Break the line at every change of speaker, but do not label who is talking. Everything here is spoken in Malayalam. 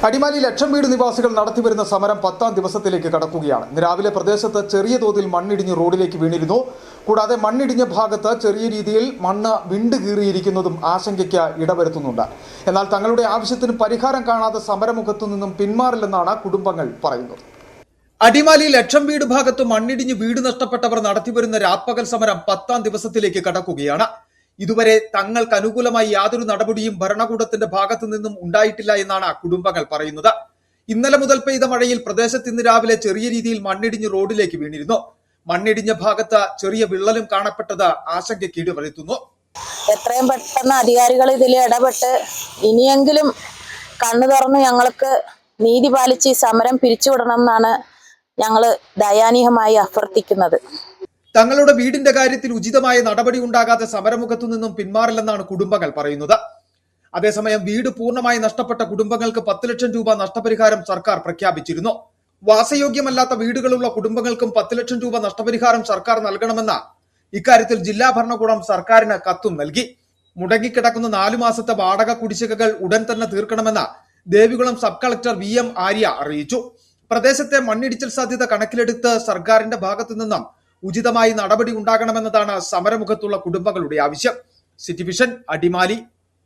അടിമാലി ലക്ഷം വീട് നിവാസികൾ നടത്തിവരുന്ന സമരം 10ാം ദിവസത്തിലേക്ക് കടക്കുകയാണ്. ഇന്ന് രാവിലെ പ്രദേശത്ത് ചെറിയ തോതിൽ മണ്ണിടിഞ്ഞ് റോഡിലേക്ക് വീണിരുന്നു. കൂടാതെ മണ്ണിടിഞ്ഞ ഭാഗത്ത് ചെറിയ രീതിയിൽ മണ്ണ് വിണ്ടുകീറിയിരിക്കുന്നതും ആശങ്കയ്ക്ക് ഇടവരുത്തുന്നുണ്ട്. എന്നാൽ തങ്ങളുടെ ആവശ്യത്തിന് പരിഹാരം കാണാതെ സമരമുഖത്തു നിന്നും പിന്മാറില്ലെന്നാണ് കുടുംബങ്ങൾ പറയുന്നത്. അടിമാലി ലക്ഷം വീട് ഭാഗത്ത് മണ്ണിടിഞ്ഞ് വീട് നഷ്ടപ്പെട്ടവർ നടത്തിവരുന്ന രാപ്പകൽ സമരം 10ാം ദിവസത്തിലേക്ക് കടക്കുകയാണ്. ഇതുവരെ തങ്ങൾക്ക് അനുകൂലമായി യാതൊരു നടപടിയും ഭരണകൂടത്തിന്റെ ഭാഗത്തു നിന്നും ഉണ്ടായിട്ടില്ല എന്നാണ് കുടുംബങ്ങൾ പറയുന്നത്. ഇന്നലെ മുതൽ പെയ്ത മഴയിൽ പ്രദേശത്ത് ഇന്ന് രാവിലെ ചെറിയ രീതിയിൽ മണ്ണിടിഞ്ഞ് റോഡിലേക്ക് വീണിരുന്നു. മണ്ണിടിഞ്ഞ ഭാഗത്ത് ചെറിയ വിള്ളലും കാണപ്പെട്ടത് ആശങ്കയ്ക്ക് ഇടവരുത്തുന്നു.
എത്രയും പെട്ടെന്ന് അധികാരികൾ ഇതിൽ ഇടപെട്ട് ഇനിയെങ്കിലും കണ്ണു തുറന്ന് ഞങ്ങൾക്ക് നീതി പാലിച്ച് ഈ സമരം പിരിച്ചുവിടണം എന്നാണ് ഞങ്ങൾ ദയാനീയമായി അഭ്യർത്ഥിക്കുന്നത്.
തങ്ങളുടെ വീടിന്റെ കാര്യത്തിൽ ഉചിതമായ നടപടി ഉണ്ടാകാതെ സമരമുഖത്തു നിന്നും പിന്മാറില്ലെന്നാണ് കുടുംബങ്ങൾ പറയുന്നത്. അതേസമയം വീട് പൂർണ്ണമായി നഷ്ടപ്പെട്ട കുടുംബങ്ങൾക്ക് 10 ലക്ഷം രൂപ നഷ്ടപരിഹാരം സർക്കാർ പ്രഖ്യാപിച്ചിരുന്നു. വാസയോഗ്യമല്ലാത്ത വീടുകളുള്ള കുടുംബങ്ങൾക്കും 10 ലക്ഷം രൂപ നഷ്ടപരിഹാരം സർക്കാർ നൽകണമെന്ന ഇക്കാര്യത്തിൽ ജില്ലാ ഭരണകൂടം സർക്കാരിന് കത്തും നൽകി. മുടങ്ങിക്കിടക്കുന്ന 4 മാസത്തെ വാടക കുടിശ്ശികകൾ ഉടൻ തന്നെ തീർക്കണമെന്ന് Devikulam sub collector VM Arya അറിയിച്ചു. പ്രദേശത്തെ മണ്ണിടിച്ചിൽ സാധ്യത കണക്കിലെടുത്ത് സർക്കാരിന്റെ ഭാഗത്തു നിന്നും ഉചിതമായി നടപടി ഉണ്ടാകണമെന്നതാണ് സമരമുഖത്തുള്ള കുടുംബങ്ങളുടെ ആവശ്യം. City vision, Adimali.